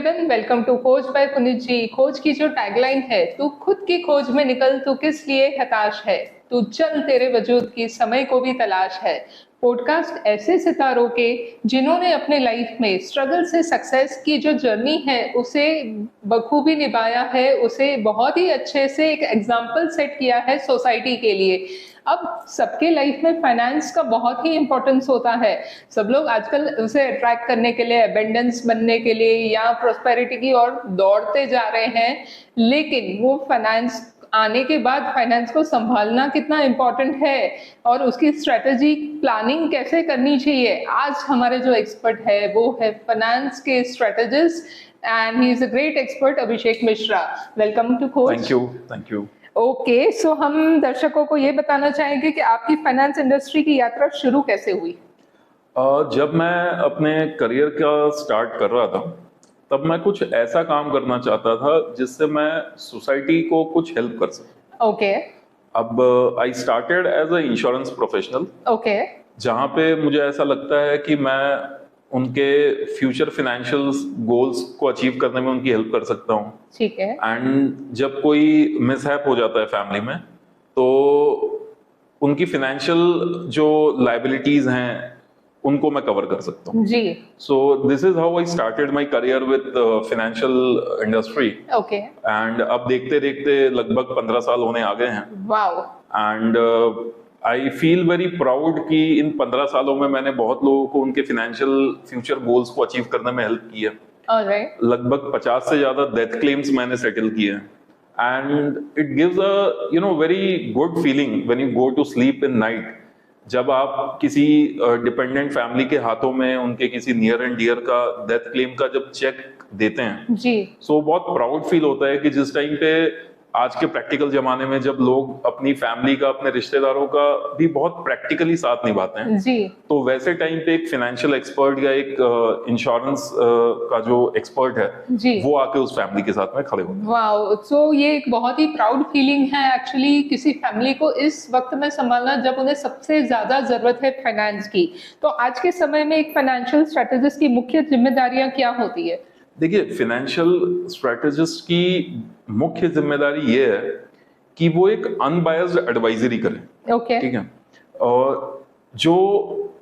Everyone, welcome to खोज bye Puneet जी। खोज की जो टैगलाइन है, तू खुद की खोज में निकल, तू किस लिए हताश है, तू चल तेरे वजूद की समय को भी तलाश है। पॉडकास्ट ऐसे सितारों के जिन्होंने अपने लाइफ में स्ट्रगल से सक्सेस की जो जर्नी है उसे बखूबी निभाया है, उसे बहुत ही अच्छे से एक एग्जाम्पल सेट किया है सोसाइटी के लिए। अब सबके लाइफ में फाइनेंस का बहुत ही इंपॉर्टेंस होता है। सब लोग आजकल उसे अट्रैक्ट करने के लिए, अबेंडेंस बनने के लिए या प्रोस्पेरिटी की ओर दौड़ते जा रहे हैं, लेकिन वो फाइनेंस आने के बाद फाइनेंस को संभालना कितना इम्पोर्टेंट है और उसकी स्ट्रेटेजी प्लानिंग कैसे करनी चाहिए, आज हमारे जो एक्सपर्ट है वो है फाइनेंस के strategist and he is a great expert, Abhishek Mishra. Welcome to Khoj. Thank you. Okay, so हम दर्शकों को ये बताना चाहेंगे कि आपकी फाइनेंस इंडस्ट्री की यात्रा शुरू कैसे हुई? जब मैं अपने करियर का स्टार्ट कर रहा था तब मैं कुछ ऐसा काम करना चाहता था जिससे मैं सोसाइटी को कुछ हेल्प कर सकूं। ओके। अब I started as a insurance professional. Okay. जहाँ पे मुझे ऐसा लगता है कि मैं उनके फ्यूचर फाइनेंशियल गोल्स को अचीव करने में उनकी हेल्प कर सकता हूँ। ठीक है। एंड जब कोई मिसहैप हो जाता है फैमिली में तो उनकी फाइनेंशियल जो लाइबिलिटीज हैं उनको मैं कवर कर सकता हूँ जी। So this is how I started my career with financial industry. Okay. And अब देखते देखते लगभग 15 साल होने आ गए हैं। Wow. And I feel very proud कि इन 15 सालों में मैंने बहुत लोगों को उनके फाइनेंशियल फ्यूचर गोल्स को अचीव करने में हेल्प की है। ऑलराइट। लगभग 50 से ज्यादा डेथ क्लेम्स मैंने सेटल किए हैं। And it gives a very good feeling when you go to sleep in night, जब आप किसी डिपेंडेंट फैमिली के हाथों में उनके किसी नियर एंड डियर का डेथ क्लेम का जब चेक देते हैं जी। सो बहुत प्राउड फील होता है कि जिस टाइम पे आज के प्रैक्टिकल जमाने में जब लोग अपनी फैमिली का, अपने रिश्तेदारों का भी बहुत प्रैक्टिकली साथ निभाते हैं जी। तो वैसे टाइम पे एक फाइनेंशियल एक्सपर्ट या एक इंश्योरेंस का जो एक्सपर्ट है जी, वो आके उस फैमिली के साथ में खड़े होते हैं। वाओ। सो ये एक बहुत ही प्राउड फीलिंग है एक्चुअली, किसी फैमिली को इस वक्त में संभालना जब उन्हें सबसे ज्यादा जरूरत है फाइनेंस की। तो आज के समय में एक फाइनेंशियल स्ट्रेटेजिस्ट की मुख्य जिम्मेदारियां क्या होती है? देखिए, फाइनेंशियल स्ट्रेटेजिस्ट की मुख्य जिम्मेदारी ये है कि वो एक अनबायस्ड एडवाइजरी करें। ओके। ठीक है। और जो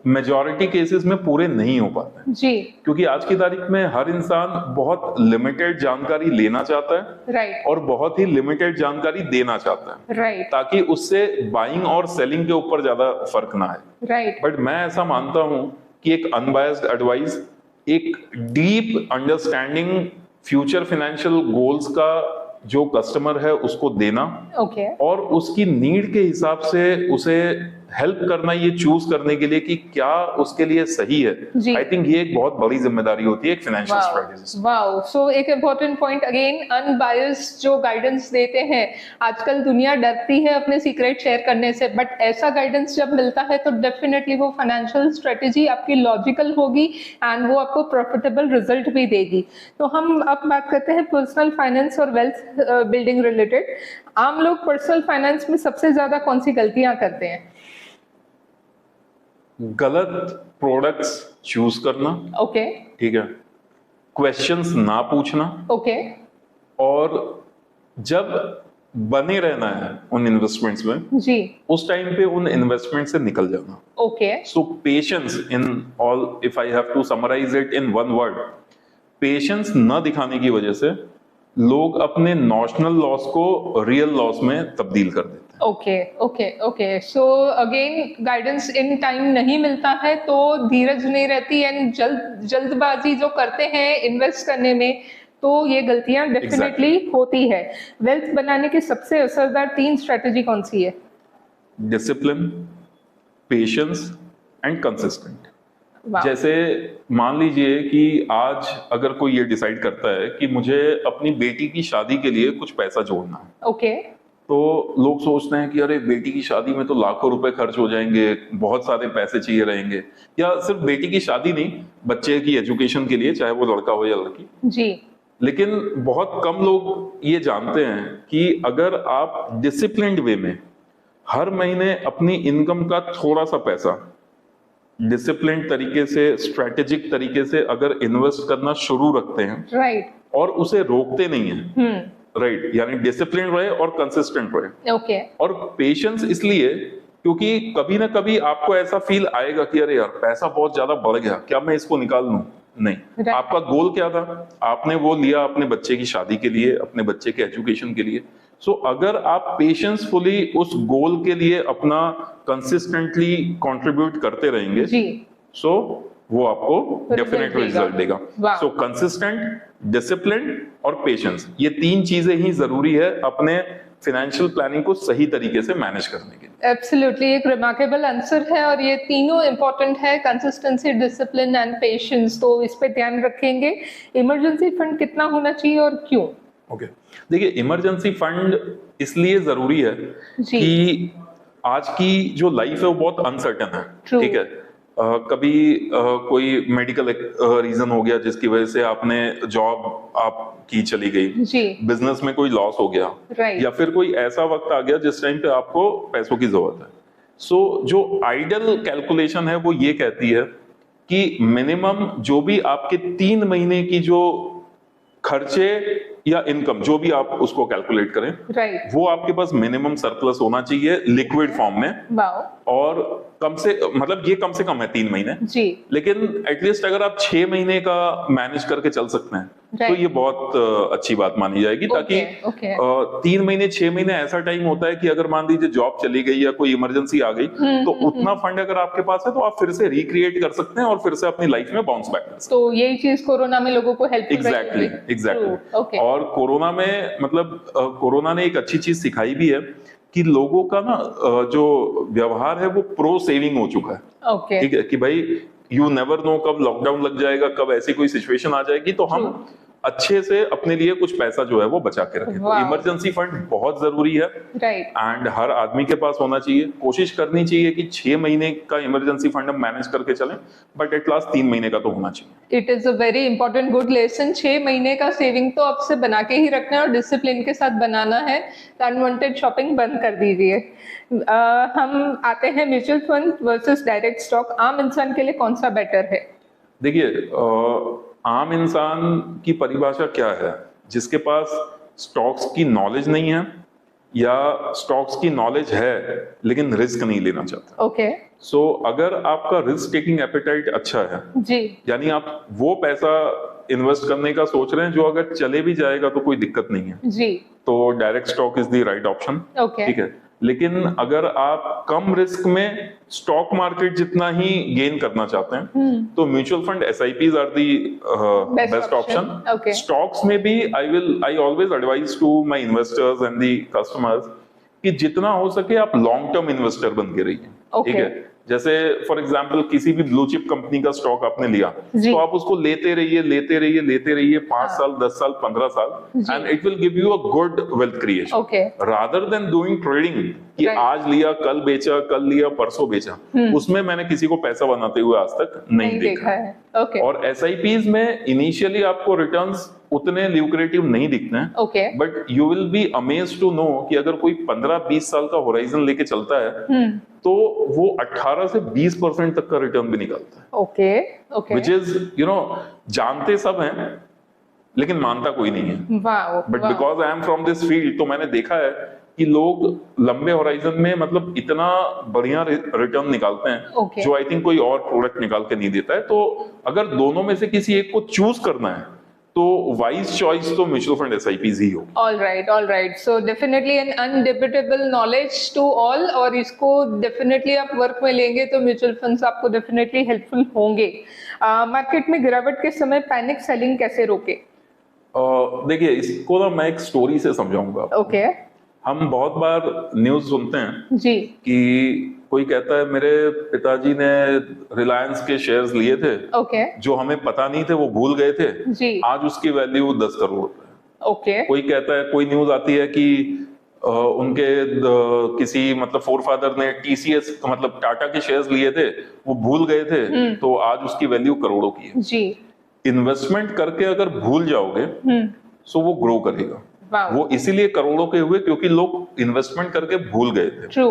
मेजॉरिटी केसेस में पूरे नहीं हो पाते हैं जी। क्योंकि आज की तारीख में हर इंसान बहुत लिमिटेड जानकारी लेना चाहता है राइट। और बहुत ही लिमिटेड जानकारी देना चाहता है राइट। ताकि उससे बाइंग और सेलिंग के ऊपर ज्यादा फर्क ना आए। राइट। बट मैं ऐसा मानता हूं कि एक अनबायस्ड एडवाइस, एक deep understanding future financial goals का जो कस्टमर है उसको देना, ओके। और उसकी नीड के हिसाब से उसे हेल्प करना ये चूज करने के लिए कि क्या उसके लिए सही है। आई थिंक ये एक बहुत बड़ी जिम्मेदारी होती है एक फाइनेंशियल स्ट्रेटेजिस्ट। वाओ। सो एक इम्पोर्टेंट पॉइंट अगेन, अनबायस्ड जो गाइडेंस देते हैं। आजकल दुनिया डरती है अपने सीक्रेट शेयर करने से, बट ऐसा गाइडेंस जब मिलता है तो डेफिनेटली वो फाइनेंशियल स्ट्रेटेजी आपकी लॉजिकल होगी एंड वो आपको प्रॉफिटेबल रिजल्ट भी देगी। तो हम अब बात करते हैं पर्सनल फाइनेंस और वेल्थ बिल्डिंग रिलेटेड। आम लोग पर्सनल फाइनेंस में सबसे ज्यादा कौन सी गलतियां करते हैं? गलत प्रोडक्ट्स चूज करना। ओके। ठीक है। क्वेश्चंस ना पूछना। ओके। और जब बने रहना है उन इन्वेस्टमेंट्स में जी, उस टाइम पे उन इन्वेस्टमेंट से निकल जाना। Okay. So patience in all, if I have to summarise it in one word, patience न दिखाने की वजह से लोग अपने नॉशनल लॉस को रियल लॉस में तब्दील कर देते हैं। Okay. Okay. Okay. So again guidance in time नहीं मिलता है तो धीरज नहीं रहती एंड जल्दबाजी जो करते हैं इन्वेस्ट करने में, तो ये गलतियां डेफिनेटली होती है। वेल्थ बनाने की सबसे असरदार 3 स्ट्रेटेजी कौन सी है? Discipline, patience and consistent. वाह। जैसे मान लीजिए कि आज अगर कोई ये डिसाइड करता है कि मुझे अपनी बेटी की शादी के लिए कुछ पैसा जोड़ना है, ओके। तो लोग सोचते हैं कि अरे बेटी की शादी में तो लाखों रुपए खर्च हो जाएंगे, बहुत सारे पैसे चाहिए रहेंगे। या सिर्फ बेटी की शादी नहीं, बच्चे की एजुकेशन के लिए, चाहे वो लड़का हो या लड़की। जी। लेकिन बहुत कम लोग ये जानते हैं कि अगर आप डिसिप्लिन्ड वे में हर महीने अपनी इनकम का थोड़ा सा पैसा डिसिप्लिन तरीके से, स्ट्रेटेजिक तरीके से अगर इन्वेस्ट करना शुरू रखते हैं राइट। और उसे रोकते नहीं है, राइट, यानी डिसिप्लिन रहे और कंसिस्टेंट रहे। ओके। और पेशेंस इसलिए क्योंकि कभी ना कभी आपको ऐसा फील आएगा कि अरे यार पैसा बहुत ज्यादा बढ़ गया, क्या मैं इसको निकाल लूं? नहीं, Right. आपका गोल क्या था? आपने वो लिया अपने बच्चे की शादी के लिए, अपने बच्चे के एजुकेशन के लिए। सो अगर आप पेशेंसफुली उस गोल के लिए अपना कंसिस्टेंटली कंट्रीब्यूट करते रहेंगे जी। सो वो आपको Result डेफिनेटली देगा। रिजल्ट देगा। Wow. सो कंसिस्टेंट, डिसिप्लिन और पेशेंस, ये तीन चीजें ही जरूरी है अपने फाइनेंशियल प्लानिंग को सही तरीके से मैनेज करने के लिए। एब्सोल्युटली, एक रिमार्केबल आंसर है और ये तीनों इंपॉर्टेंट है, कंसिस्टेंसी, डिसिप्लिन एंड पेशेंस। तो इस पे ध्यान रखेंगे। इमरजेंसी फंड कितना होना चाहिए और क्यों? ओके, देखिए इमरजेंसी फंड इसलिए जरूरी है जी। कि आज की जो लाइफ है वो बहुत अनसर्टेन है। True. ठीक है, कभी कोई मेडिकल रीजन हो गया जिसकी वजह से आपने जॉब आपकी चली गई, जी। बिजनेस में कोई लॉस हो गया, Right. या फिर कोई ऐसा वक्त आ गया जिस टाइम पे आपको पैसों की जरूरत है। सो जो आइडियल कैलकुलेशन है वो ये कहती है कि मिनिमम जो भी आपके 3 महीने की जो खर्चे या इनकम जो भी आप उसको कैलकुलेट करें, राइट। वो आपके पास मिनिमम सरप्लस होना चाहिए लिक्विड फॉर्म में। वाओ। और कम से कम से कम है 3 महीने, जी। लेकिन एटलीस्ट अगर आप 6 महीने का मैनेज करके चल सकते हैं तो Right. ये बहुत अच्छी बात मानी जाएगी। ताकि Okay. 3 महीने 6 महीने ऐसा टाइम होता है कि अगर मान लीजिए जॉब चली गई या कोई इमरजेंसी आ गई तो उतना फंड अगर आपके पास है तो आप फिर से रिक्रिएट कर सकते हैं और फिर से अपनी लाइफ में बाउंस बैक कर सकते तो यही चीज कोरोना में लोगों को हेल्प हैं। एग्जैक्टली। ओके। और कोरोना में मतलब कोरोना ने एक अच्छी चीज सिखाई भी है कि लोगों का ना जो व्यवहार है वो प्रो सेविंग हो चुका है। ओके। ठीक है कि भाई यू नेवर नो कब लॉकडाउन लग जाएगा, कब ऐसी कोई सिचुएशन आ जाएगी, तो हम अच्छे से अपने लिए कुछ पैसा जो है वो बचा के रखें। तो Wow. इमरजेंसी फंड बहुत जरूरी है राइट। एंड हर आदमी के पास होना चाहिए। कोशिश करनी चाहिए कि 6 महीने का इमरजेंसी फंड हम मैनेज करके चलें, बट एट लास्ट 3 महीने का तो होना चाहिए। It is a very important good lesson. 6 महीने का सेविंग तो आपसे बना के ही रखना है और डिसिप्लिन के साथ बनाना है। अनवांटेड शॉपिंग बंद कर दीजिए। हम आते हैं mutual fund versus direct stock. आम इंसान के लिए कौन सा बेटर है? देखिए आम इंसान की परिभाषा क्या है? जिसके पास स्टॉक्स की नॉलेज नहीं है या स्टॉक्स की नॉलेज है लेकिन रिस्क नहीं लेना चाहता। ओके। सो अगर आपका रिस्क टेकिंग एपेटाइट अच्छा है, जी। यानी आप वो पैसा इन्वेस्ट करने का सोच रहे हैं जो अगर चले भी जाएगा तो कोई दिक्कत नहीं है, जी। तो direct stock is the right option. Okay. ठीक है, लेकिन अगर आप कम रिस्क में स्टॉक मार्केट जितना ही गेन करना चाहते हैं तो mutual fund SIPs are the best option. Okay. Stocks में भी I always advise to my investors and the customers कि जितना हो सके आप लॉन्ग टर्म इन्वेस्टर बन के रहिए। Okay. ठीक है, जैसे फॉर एग्जांपल किसी भी ब्लू चिप कंपनी का स्टॉक आपने लिया जी। तो आप उसको लेते रहिए 5 साल, 10 साल, 15 साल and it will give you a good wealth creation. Okay. Rather than doing trading कि Right. आज लिया कल बेचा, कल लिया परसों बेचा, उसमें मैंने किसी को पैसा बनाते हुए आज तक नहीं देखा। है। ओके। और SIPs में इनिशियली आपको रिटर्न्स उतने ल्यूक्रेटिव नहीं दिखते हैं, okay. But you will be amazed to know कि अगर कोई 15-20 साल का होराइजन लेके चलता है तो वो 18 से 20% तक का रिटर्न भी निकालता है। ओके। ओके। विच इज जानते सब हैं लेकिन मानता कोई नहीं है। Wow. But because I am from this field तो मैंने देखा है कि लोग लंबे होराइजन में मतलब इतना बढ़िया रिटर्न निकालते हैं Okay. जो आई थिंक कोई और प्रोडक्ट निकाल के नहीं देता है। तो अगर दोनों में से किसी एक को चूज करना है तो वाइज चॉइस तो म्यूचुअल फंड SIPs ही होगी। All right. So definitely an undebatable knowledge to all, और इसको डेफिनेटली आप वर्क में लेंगे तो म्यूचुअल फंड्स आपको डेफिनेटली हेल्पफुल होंगे। मार्केट में गिरावट के समय पैनिक सेलिंग कैसे रोके? देखिए इसको ना मैं एक स्टोरी से समझाऊंगा। ओके। हम बहुत बार न्यूज सुनते हैं जी। कि कोई कहता है मेरे पिताजी ने रिलायंस के शेयर्स लिए थे, ओके। जो हमें पता नहीं थे वो भूल गए थे, जी। आज उसकी वैल्यू 10 करोड़ है। ओके। कोई कहता है, कोई न्यूज आती है कि उनके किसी मतलब फोरफादर ने TCS मतलब टाटा के शेयर्स लिए थे, वो भूल गए थे, तो आज उसकी वैल्यू करोड़ों की है। जी। इन्वेस्टमेंट करके अगर भूल जाओगे सो वो ग्रो करेगा। वाओ। वो इसीलिए करोड़ों के हुए क्योंकि लोग इन्वेस्टमेंट करके भूल गए थे। ट्रू।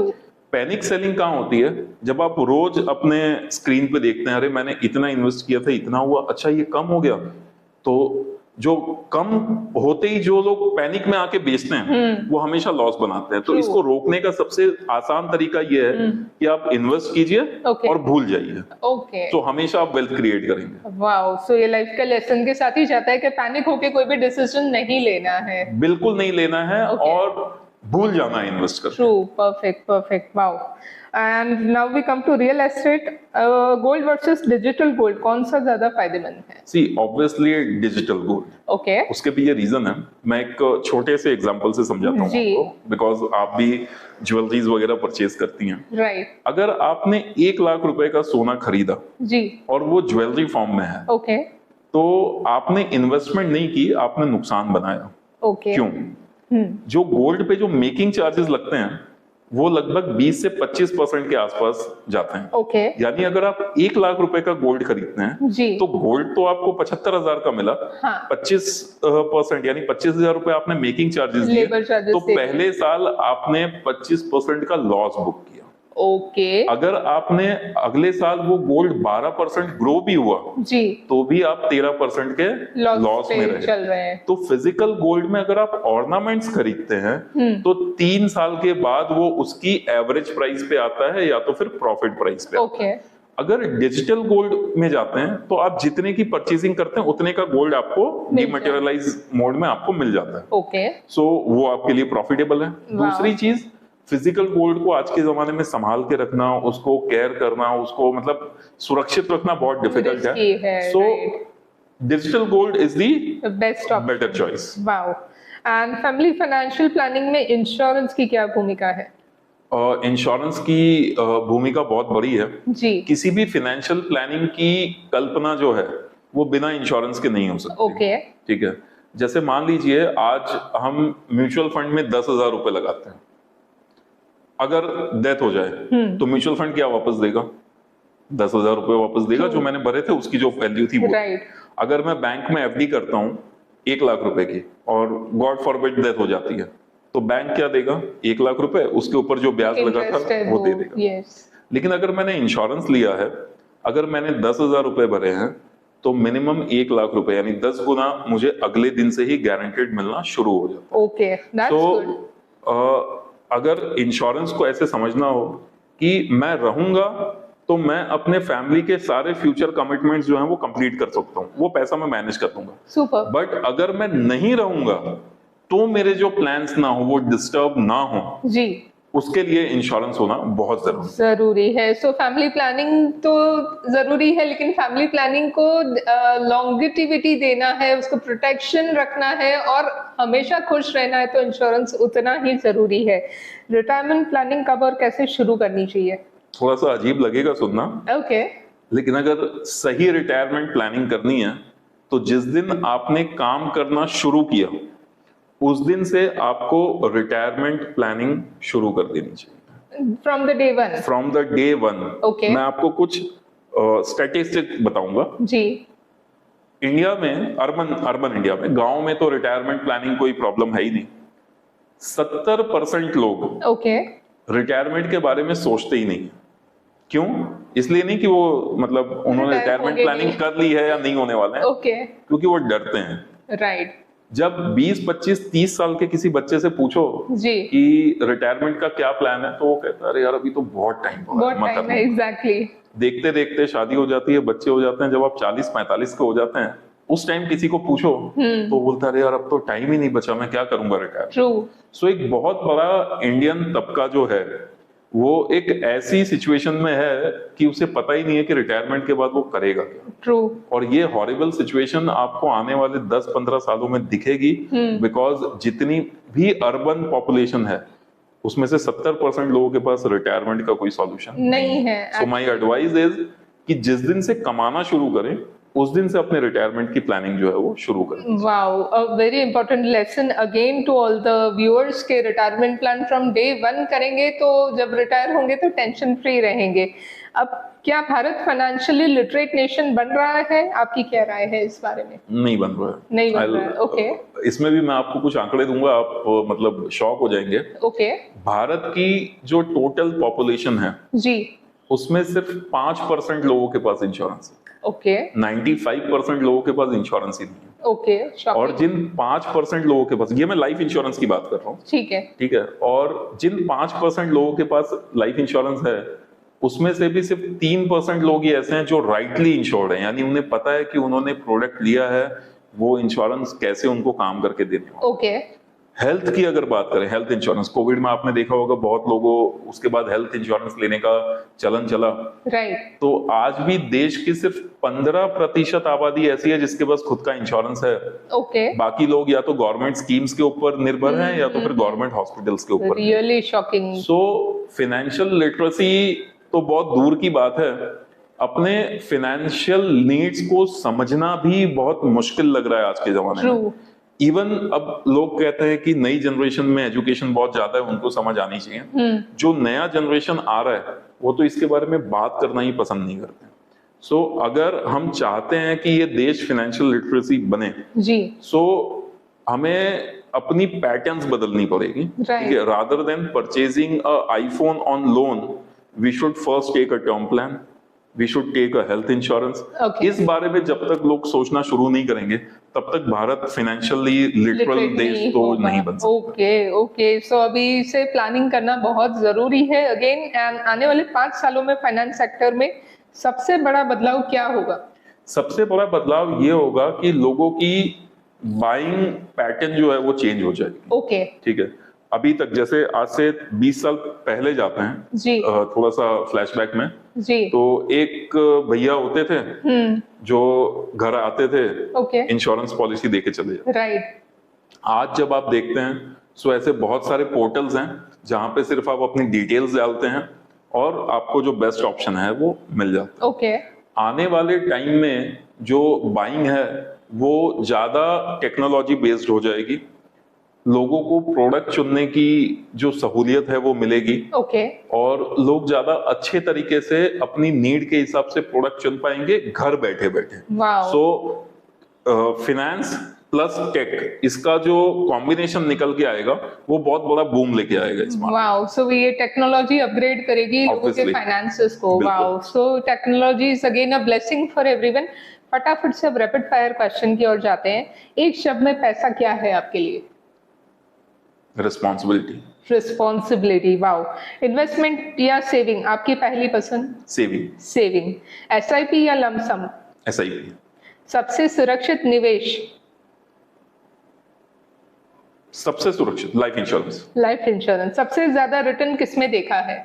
पैनिक सेलिंग कहाँ होती है? जब आप रोज अपने स्क्रीन पे देखते हैं, अरे मैंने इतना इन्वेस्ट किया था, इतना हुआ, अच्छा ये कम हो गया। तो जो कम होते ही जो लोग पैनिक में आके बेचते हैं वो हमेशा लॉस बनाते हैं। तो True. इसको रोकने का सबसे आसान तरीका ये है कि आप इन्वेस्ट कीजिए Okay. और भूल जाइए, ओके, तो हमेशा आप वेल्थ क्रिएट करेंगे। वाओ, सो ये लाइफ का लेसन के साथ ही जाता है कि पैनिक होके कोई भी डिसीजन नहीं लेना है। बिल्कुल नहीं लेना है Okay. और भूल जाना है इन्वेस्ट करके। True, perfect, wow. And now we come to real estate, gold versus digital gold, कौन सा ज्यादा फायदेमंद है? See obviously digital gold. Okay, उसके भी ये रीजन है, मैं एक छोटे से एग्जांपल से समझाता हूँ जी। आपको, बिकॉज आप भी ज्वेलरीज वगैरह परचेज करती हैं। राइट, अगर आपने 1 लाख रुपए का सोना खरीदा जी, और वो ज्वेलरी फॉर्म में है, ओके, तो आपने इन्वेस्टमेंट नहीं की, आपने नुकसान बनाया। ओके, क्यों? जो गोल्ड पे जो मेकिंग चार्जेस लगते हैं वो लगभग 20 से 25% के आसपास जाते हैं। ओके, यानी अगर आप 1 लाख रुपए का गोल्ड खरीदते हैं जी, तो गोल्ड तो आपको 75,000 का मिला, हाँ, 25% यानी 25,000 रुपए आपने मेकिंग चार्जेस दिए, लेबर चार्जेस तो दे पहले साल आपने 25% का लॉस बुक किया। ओके, अगर आपने अगले साल वो गोल्ड 12% ग्रो भी हुआ जी, तो भी आप 13% के लॉस पे में रहे। चल रहे हैं। तो फिजिकल गोल्ड में अगर आप ऑर्नामेंट्स खरीदते हैं तो 3 साल के बाद वो उसकी एवरेज प्राइस पे आता है या तो फिर प्रॉफिट प्राइस पे। ओके, अगर डिजिटल गोल्ड में जाते हैं तो आप जितने की परचेसिंग करते हैं उतने का गोल्ड आपको मिल डिमटेरियलाइज मोड में आपको मिल जाता है। ओके, सो वो आपके लिए प्रॉफिटेबल है। दूसरी चीज, फिजिकल गोल्ड को आज के जमाने में संभाल के रखना, उसको केयर करना, उसको मतलब सुरक्षित रखना बहुत डिफिकल्ट Risky है, सो right. Digital gold is the best option, better choice. Wow. And family financial planning में इंश्योरेंस की क्या भूमिका है? इंश्योरेंस की भूमिका बहुत बड़ी है। जी, किसी भी फाइनेंशियल प्लानिंग की कल्पना जो है वो बिना इंश्योरेंस के नहीं हो सकती। ओके, ठीक है, जैसे मान लीजिए आज हम म्यूचुअल फंड में 10,000 रुपए लगाते हैं, अगर डेथ हो जाए तो म्यूचुअल फंड क्या वापस देगा? 10,000 रुपए वापस देगा, जो मैंने भरे थे उसकी जो वैल्यू थी वो। राइट, अगर मैं बैंक में एफडी करता हूँ 1 लाख रुपए की और गॉड फॉरबिड डेथ हो जाती है तो बैंक क्या देगा? 1 लाख रुपए, उसके ऊपर जो ब्याज लगा इंटरेस्ट था है वो दे देगा। यस, लेकिन अगर मैंने इंश्योरेंस लिया है, अगर मैंने 10,000 रुपए भरे हैं तो मिनिमम 1 लाख रुपए यानी 10 गुना मुझे अगले दिन से ही गारंटेड मिलना शुरू हो जाता है। Okay, that's good. अगर इंश्योरेंस को ऐसे समझना हो कि मैं रहूंगा तो मैं अपने फैमिली के सारे फ्यूचर कमिटमेंट्स जो हैं वो कंप्लीट कर सकता हूँ, वो पैसा मैं मैनेज कर दूंगा। सुपर, बट अगर मैं नहीं रहूंगा तो मेरे जो प्लान्स ना हो वो डिस्टर्ब ना हो, जी, उसके लिए इंश्योरेंस होना बहुत जरूरी है। सो फैमिली प्लानिंग तो जरूरी है, लेकिन फैमिली प्लानिंग को लॉन्गेटिविटी देना है, उसको प्रोटेक्शन रखना है और हमेशा खुश रहना है, तो इंश्योरेंस उतना ही जरूरी है। रिटायरमेंट प्लानिंग कब और कैसे शुरू करनी चाहिए? थोड़ा सा अजीब लगेगा सुनना, ओके, लेकिन अगर सही रिटायरमेंट प्लानिंग करनी है तो जिस दिन आपने काम करना शुरू किया उस दिन से आपको रिटायरमेंट प्लानिंग शुरू कर देनी चाहिए। From the day one? From the day one. Okay. मैं आपको कुछ स्टैटिस्टिक बताऊंगा। जी, इंडिया में अर्बन इंडिया में, गांव में तो रिटायरमेंट प्लानिंग कोई प्रॉब्लम है ही नहीं। 70% लोग ओके, रिटायरमेंट के बारे में सोचते ही नहीं। क्यों? इसलिए नहीं कि वो मतलब उन्होंने Retire रिटायरमेंट होंगे प्लानिंग नहीं। कर ली है या नहीं होने वाले हैं, ओके, क्योंकि वो डरते हैं। राइट, जब 20, 25, 30 साल के किसी बच्चे से पूछो जी, कि रिटायरमेंट का क्या प्लान है तो वो कहता है अरे यार अभी तो बहुत टाइम बहुत टाइम है, एग्जैक्टली। देखते देखते शादी हो जाती है, बच्चे हो जाते हैं। जब आप 40-45 के हो जाते हैं उस टाइम किसी को पूछो तो बोलता है अरे यार अब तो टाइम ही नहीं बचा, मैं क्या करूंगा रिटायर। ट्रू, सो एक बहुत बड़ा इंडियन तबका जो है वो एक ऐसी सिचुएशन में है कि उसे पता ही नहीं है कि रिटायरमेंट के बाद वो करेगा क्या। ट्रू, और ये हॉरिबल सिचुएशन आपको आने वाले 10-15 सालों में दिखेगी, बिकॉज जितनी भी अर्बन पॉपुलेशन है उसमें से 70% लोगों के पास रिटायरमेंट का कोई सॉल्यूशन नहीं है। सो माय एडवाइस इज कि जिस दिन से कमाना शुरू करें उस दिन से अपने रिटायरमेंट की प्लानिंग जो है वो शुरू करें। Wow, a very important lesson again to all the viewers के retirement plan from day one करेंगे तो जब रिटायर होंगे तो टेंशन फ्री रहेंगे। अब क्या भारत फाइनेंशियली लिटरेट नेशन बन रहा है? आपकी क्या राय है इस बारे में? नहीं बन रहा है। नहीं बन रहा है, ओके। इसमें भी मैं आपको कुछ आंकड़े दूंगा, आप मतलब शॉक हो जाएंगे। ओके भारत की जो टोटल पॉपुलेशन है जी, उसमें सिर्फ 5% लोगों के पास इंश्योरेंस है। ओके 95% लोगों के पास इंश्योरेंस ही नहीं है। ओके, और शॉकिंग। जिन 5% लोगों के पास, ये मैं लाइफ इंश्योरेंस की बात कर रहा हूँ, ठीक है, ठीक है, और जिन 5% लोगों के पास लाइफ इंश्योरेंस है उसमें से भी सिर्फ 3% लोग ही ऐसे हैं जो राइटली इंश्योर्ड हैं, यानी उन्हें पता है कि उन्होंने प्रोडक्ट लिया है, वो इंश्योरेंस कैसे उनको काम करके देने वाला। ओके हेल्थ की अगर बात करें, हेल्थ इंश्योरेंस, कोविड में आपने देखा होगा बहुत लोगों उसके बाद हेल्थ इंश्योरेंस लेने का चलन चला। राइट, तो आज भी देश की सिर्फ 15% आबादी ऐसी है जिसके पास खुद का इंश्योरेंस है। ओके, बाकी लोग या तो गवर्नमेंट स्कीम्स के ऊपर निर्भर हैं या तो फिर गवर्नमेंट हॉस्पिटल्स के ऊपर। Really shocking. So financial literacy तो बहुत दूर की बात है, अपने फाइनेंशियल नीड्स को समझना भी बहुत मुश्किल लग रहा है आज के जमाने में। ट्रू, इवन अब लोग कहते हैं कि नई जनरेशन में एजुकेशन बहुत ज्यादा है, उनको समझ आनी चाहिए। जो नया जनरेशन आ रहा है वो तो इसके बारे में बात करना ही पसंद नहीं करते। सो अगर हम चाहते हैं कि ये देश फाइनेंशियल लिटरेसी बने, जी, सो हमें अपनी पैटर्न्स बदलनी पड़ेगी। ठीक है, rather than purchasing a iPhone on loan, we should first take a term plan, we should take a health insurance. Okay. इस बारे में जब तक लोग सोचना शुरू नहीं करेंगे तब तक भारत फाइनेंशियली लिटरल Literate देश नहीं तो होगा। नहीं बन सकता। ओके ओके, सो अभी से प्लानिंग करना बहुत जरूरी है। अगेन, एंड आने वाले 5 सालों में फाइनेंस सेक्टर में सबसे बड़ा बदलाव क्या होगा? सबसे बड़ा बदलाव ये होगा कि लोगों की बाइंग पैटर्न जो है वो चेंज हो जाएगी। ओके ठीक है, अभी तक जैसे आज से 20 साल पहले जाते हैं, जी, थोड़ा सा फ्लैशबैक में, जी, तो एक भैया होते थे जो घर आते थे, ओके, इंश्योरेंस पॉलिसी देके चले जाते। राइट, आज जब आप देखते हैं सो ऐसे बहुत सारे पोर्टल्स हैं जहां पे सिर्फ आप अपनी डिटेल्स डालते हैं और आपको जो बेस्ट ऑप्शन है वो मिल जाता है। ओके, आने वाले टाइम में जो बाइंग है वो ज्यादा टेक्नोलॉजी बेस्ड हो जाएगी, लोगों को प्रोडक्ट चुनने की जो सहूलियत है वो मिलेगी, ओके, और लोग ज्यादा अच्छे तरीके से अपनी नीड के हिसाब से प्रोडक्ट चुन पाएंगे घर बैठे बैठे। वाओ, सो फिनेंस प्लस टेक, इसका जो कॉम्बिनेशन निकल के आएगा वो बहुत बड़ा बूम लेके आएगा इस मार्केट। वाओ, सो ये टेक्नोलॉजी अपग्रेड करेगी लोगों के Obviously. फाइनेंसेस को। बिल्कुल। Wow, so technology is again a blessing for everyone. फटाफट से अब रैपिड फायर क्वेश्चन की ओर जाते हैं। एक शब्द में पैसा क्या है आपके लिए? रिस्पॉन्सिबिलिटी। रिस्पॉन्सिबिलिटी। वाओ। इन्वेस्टमेंट या सेविंग, आपकी पहली पसंद? सेविंग। सेविंग। एसआईपी या लमसम? एसआईपी। सबसे सुरक्षित निवेश? सबसे सुरक्षित लाइफ इंश्योरेंस। Life insurance. सबसे ज्यादा रिटर्न किसमें देखा है?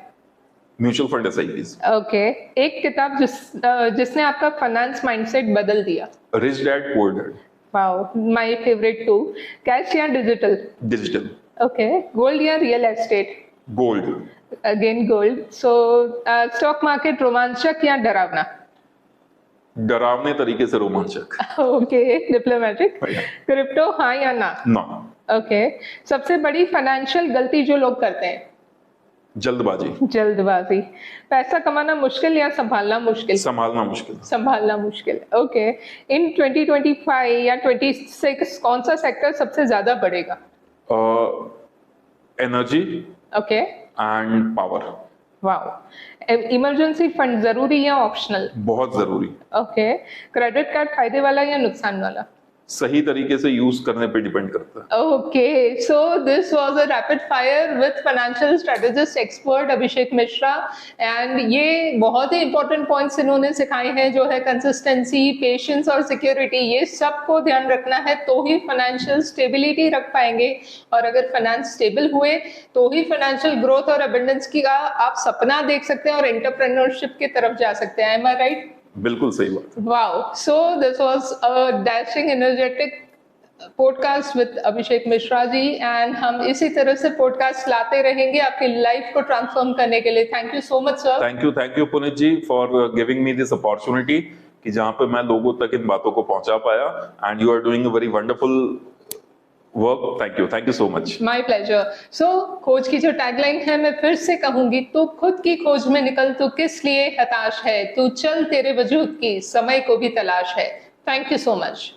Mutual fund, SIPs. ओके। एक किताब जिसने आपका फाइनेंस माइंडसेट बदल दिया? Rich dad poor dad. Wow, my favourite too. Cash या डिजिटल? डिजिटल। ओके। गोल्ड या real estate? Gold. Again gold. So stock market रोमांचक या डरावना? डरावने तरीके से रोमांचक। Okay, diplomatic. Yeah. क्रिप्टो हाँ या ना? ना। ओके। सबसे बड़ी फाइनेंशियल गलती जो लोग करते हैं? जल्दबाजी। जल्दबाजी। पैसा कमाना मुश्किल या संभालना मुश्किल? संभालना मुश्किल। संभालना मुश्किल। ओके। इन 2025 या 26 कौन सा सेक्टर सबसे ज्यादा बढ़ेगा? Energy okay. And power. Wow. Emergency fund जरूरी या ऑप्शनल? बहुत जरूरी। ओके। क्रेडिट कार्ड फायदे वाला या नुकसान वाला? सही तरीके से यूज करने पे डिपेंड करता है। Okay, so this was a rapid fire with financial strategist expert Abhishek Mishra, and ये बहुत ही important points इन्होंने सिखाए हैं, जो है consistency, patience और security। ये सबको ध्यान रखना है तो ही financial stability रख पाएंगे, और अगर finance stable हुए तो ही financial growth और abundance की का आप सपना देख सकते हैं और entrepreneurship की तरफ जा सकते हैं। Am I right? बिल्कुल सही बात है। Wow. So this was a dashing, energetic podcast with Abhishek Mishra ji, and हम इसी तरह से पॉडकास्ट लाते रहेंगे आपकी लाइफ को ट्रांसफॉर्म करने के लिए। Thank you so much sir. Thank you Puneet ji for giving me this opportunity कि जहां पे मैं लोगों तक इन बातों को पहुंचा पाया, and you are doing a very wonderful work. Thank you so much. My pleasure. So Khoj की जो टैगलाइन है मैं फिर से कहूंगी, तू खुद की खोज में निकल, तू किस लिए हताश है, तू चल तेरे वजूद की समय को भी तलाश है। Thank you so much.